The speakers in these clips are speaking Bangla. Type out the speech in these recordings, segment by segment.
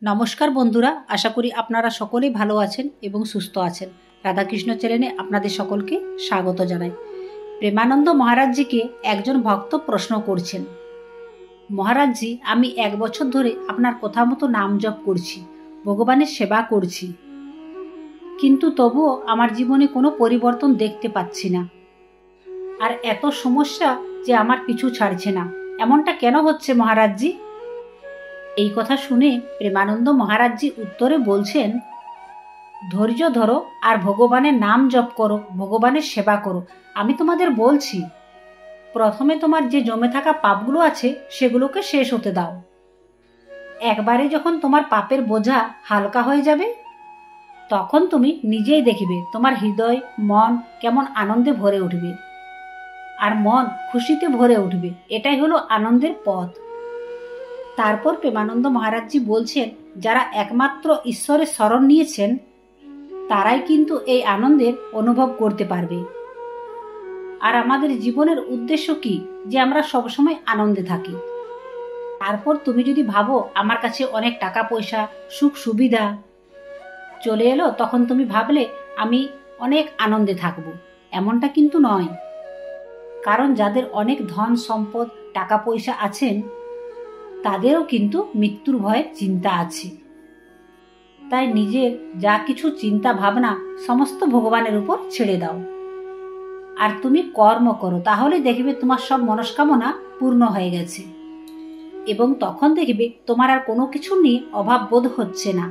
নমস্কার বন্ধুরা, আশা করি আপনারা সকলেই ভালো আছেন এবং সুস্থ আছেন। রাধাকৃষ্ণ চ্যানেলে আপনাদের সকলকে স্বাগত জানাই। প্রেমানন্দ মহারাজজিকে একজন ভক্ত প্রশ্ন করছেন, মহারাজজি, আমি 1 বছর ধরে আপনার কথা মতো নাম জপ করছি, ভগবানের সেবা করছি, কিন্তু তবুও আমার জীবনে কোনো পরিবর্তন দেখতে পাচ্ছি না। আর এত সমস্যা যে আমার পিছু ছাড়ছে না, এমনটা কেন হচ্ছে মহারাজজি? এই কথা শুনে প্রেমানন্দ মহারাজজি উত্তরে বলছেন, ধৈর্য ধরো আর ভগবানের নাম জপ করো, ভগবানের সেবা করো। আমি তোমাদের বলছি, প্রথমে তোমার যে জমে থাকা পাপগুলো আছে সেগুলোকে শেষ হতে দাও। একবারে যখন তোমার পাপের বোঝা হালকা হয়ে যাবে, তখন তুমি নিজেই দেখবে তোমার হৃদয় মন কেমন আনন্দে ভরে উঠবে, আর মন খুশিতে ভরে উঠবে। এটাই হলো আনন্দের পথ। তারপর প্রেমানন্দ মহারাজজি বলছেন, যারা একমাত্র ঈশ্বরের শরণ নিয়েছেন তারাই কিন্তু এই আনন্দের অনুভব করতে পারবে। আর আমাদের জীবনের উদ্দেশ্য কি? যে আমরা সবসময় আনন্দে থাকি। তারপর তুমি যদি ভাবো আমার কাছে অনেক টাকা পয়সা সুখ সুবিধা চলে এলো, তখন তুমি ভাবলে আমি অনেক আনন্দে থাকবো। এমনটা কিন্তু নয়, কারণ যাদের অনেক ধন সম্পদ টাকা পয়সা আছেন তাদেরও কিন্তু মৃত্যুর ভয়ে চিন্তা আছে। তাই নিজের যা কিছু চিন্তা ভাবনা সমস্ত ভগবানের উপর ছেড়ে দাও, আর তুমি কর্ম করো, তাহলে দেখবে তোমার সব মনস্কামনা পূর্ণ হয়ে গেছে, এবং তখন দেখবে তোমার আর কোনো কিছু নিয়ে অভাব বোধ হচ্ছে না।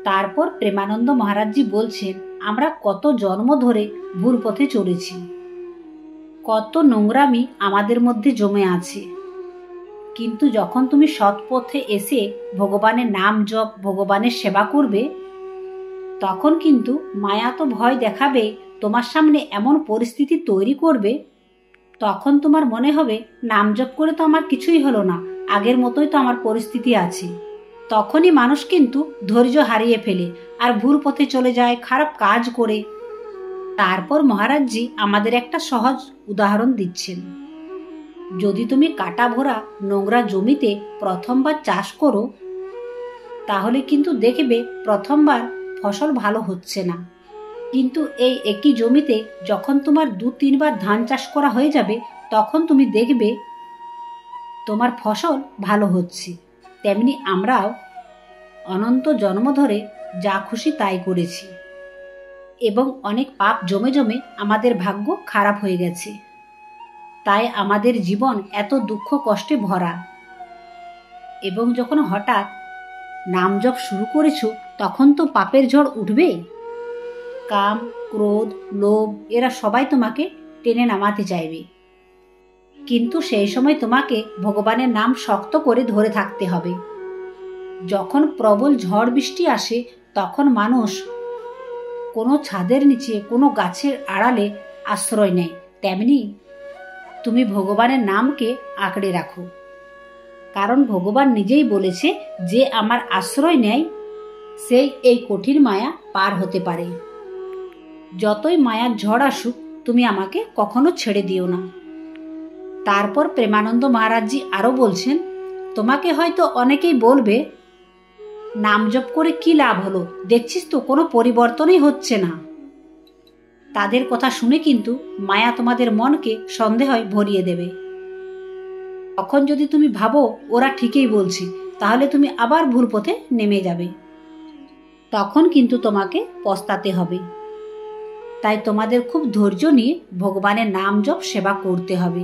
তারপর প্রেমানন্দ মহারাজজি বলছেন, আমরা কত জন্ম ধরে ভুল পথে চলেছি, কত নোংরামি আমাদের মধ্যে জমে আছে, কিন্তু যখন তুমি সৎ পথে এসে ভগবানের নাম জপ ভগবানের সেবা করবে, তখন কিন্তু মায়া তো ভয় দেখাবে, তোমার সামনে এমন পরিস্থিতি তৈরি করবে, তখন তোমার মনে হবে নাম জপ করে তো আমার কিছুই হলো না, আগের মতোই তো আমার পরিস্থিতি আছে। তখনই মানুষ কিন্তু ধৈর্য হারিয়ে ফেলে আর ভুল পথে চলে যায়, খারাপ কাজ করে। তারপর মহারাজজি আমাদের একটা সহজ উদাহরণ দিচ্ছেন, যদি তুমি কাটা ভরা নোংরা জমিতে প্রথমবার চাষ করো, তাহলে কিন্তু দেখবে প্রথমবার ফসল ভালো হচ্ছে না, কিন্তু এই একই জমিতে যখন তোমার 2-3 বার ধান চাষ করা হয়ে যাবে, তখন তুমি দেখবে তোমার ফসল ভালো হচ্ছে। তেমনি আমরাও অনন্ত জন্ম ধরে যা খুশি তাই করেছি, এবং অনেক পাপ জমে জমে আমাদের ভাগ্য খারাপ হয়ে গেছে। তাই আমাদের জীবন এত দুঃখ কষ্টে ভরা। এবং যখন হঠাৎ নাম জপ শুরু করেছো, তখন তো পাপের ঝড় উঠবে। কাম ক্রোধ লোভ এরা সবাই তোমাকে টেনে নামাতে চাইবে, কিন্তু সেই সময় তোমাকে ভগবানের নাম শক্ত করে ধরে থাকতে হবে। যখন প্রবল ঝড় বৃষ্টি আসে, তখন মানুষ কোনো ছাদের নিচে কোনো গাছের আড়ালে আশ্রয় নেয়, তেমনি তুমি ভগবানের নামকে আঁকড়ে রাখো, কারণ ভগবান নিজেই বলেছে, যে আমার আশ্রয় নেয় সেই এই কঠিন মায়া পার হতে পারে। যতই মায়ার ঝড় আসুক, তুমি আমাকে কখনো ছেড়ে দিও না। তারপর প্রেমানন্দ মহারাজজি আরো বলছেন, তোমাকে হয়তো অনেকেই বলবে, নাম জপ করে কি লাভ হলো, দেখছিস তো কোনো পরিবর্তনই হচ্ছে না। তাদের কথা শুনে কিন্তু মায়া তোমাদের মনকে সন্দেহে ভরিয়ে দেবে। তখন যদি তুমি ভাবো ওরা ঠিকই বলছে, তাহলে তুমি আবার ভুল পথে নেমে যাবে, তখন কিন্তু তোমাকে পস্তাতে হবে। তাই তোমাদের খুব ধৈর্য নিয়ে ভগবানের নাম জপ সেবা করতে হবে।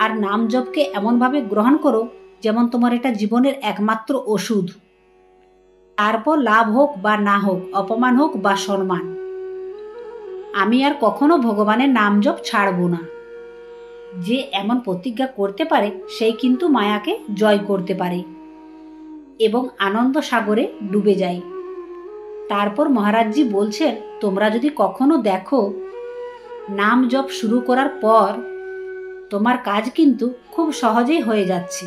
আর নাম জপকে এমনভাবে গ্রহণ করো যেমন তোমার এটা জীবনের একমাত্র ওষুধ। তারপর লাভ হোক বা না হোক, অপমান হোক বা সম্মান, আমি আর কখনো ভগবানের নাম জপ ছাড়ব না। যে এমন প্রতিজ্ঞা করতে পারে সেই কিন্তু মায়াকে জয় করতে পারে এবং আনন্দ সাগরে ডুবে যায়। তারপর মহারাজজি বলছেন, তোমরা যদি কখনো দেখো নাম জপ শুরু করার পর তোমার কাজ কিন্তু খুব সহজেই হয়ে যাচ্ছে,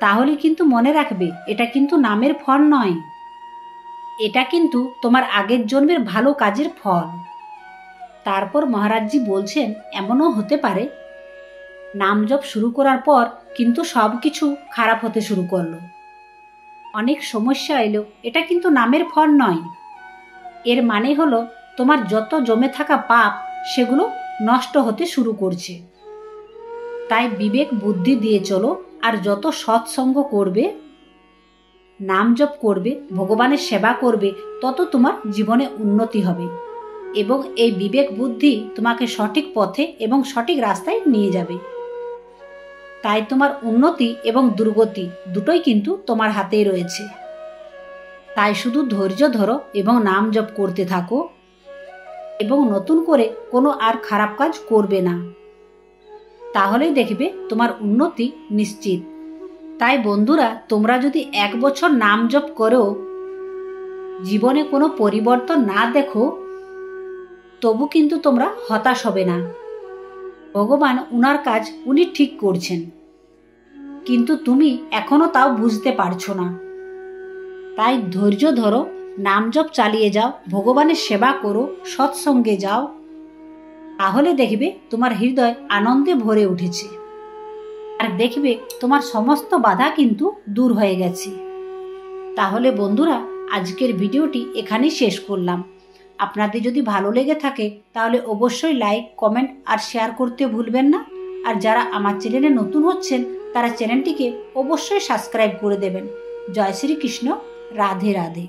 তাহলে কিন্তু মনে রাখবে এটা কিন্তু নামের ফল নয়, এটা কিন্তু তোমার আগের জন্মের ভালো কাজের ফল। তারপর মহারাজজি বলছেন, এমনও হতে পারে নাম জপ শুরু করার পর কিন্তু সব কিছু খারাপ হতে শুরু করলো, অনেক সমস্যা এলো, এটা কিন্তু নামের ফল নয়। এর মানে হলো তোমার যত জমে থাকা পাপ সেগুলো নষ্ট হতে শুরু করছে। তাই বিবেক বুদ্ধি দিয়ে চলো, আর যত সৎসঙ্গ করবে, নাম জপ করবে, ভগবানের সেবা করবে, তত তোমার জীবনে উন্নতি হবে এবং এই বিবেক বুদ্ধি তোমাকে সঠিক পথে এবং সঠিক রাস্তায় নিয়ে যাবে। তাই তোমার উন্নতি এবং দুর্গতি দুটোই কিন্তু তোমার হাতেই রয়েছে। তাই শুধু ধৈর্য ধরো এবং নাম জপ করতে থাকো এবং নতুন করে কোনো আর খারাপ কাজ করবে না, তাহলেই দেখবে তোমার উন্নতি নিশ্চিত। তাই বন্ধুরা, তোমরা যদি 1 বছর নাম জপ করো, জীবনে কোনো পরিবর্তন না দেখো, তবু কিন্তু তোমরা হতাশ হবে না। ভগবান উনার কাজ উনি ঠিক করছেন, কিন্তু তুমি এখনো তাও বুঝতে পারছো না। তাই ধৈর্য ধরো, নাম জপ চালিয়ে যাও, ভগবানের সেবা করো, সৎসঙ্গে যাও, তাহলে দেখবে তোমার হৃদয় আনন্দে ভরে উঠেছে আর দেখবে তোমার সমস্ত বাধা কিন্তু দূর হয়ে গেছে। তাহলে বন্ধুরা, আজকের ভিডিওটি এখানেই শেষ করলাম। আপনাদের যদি ভালো লেগে থাকে তাহলে অবশ্যই লাইক, কমেন্ট আর শেয়ার করতে ভুলবেন না। আর যারা আমার চ্যানেলে নতুন হচ্ছেন তারা চ্যানেলটিকে অবশ্যই সাবস্ক্রাইব করে দেবেন। জয় শ্রী কৃষ্ণ। রাধে রাধে।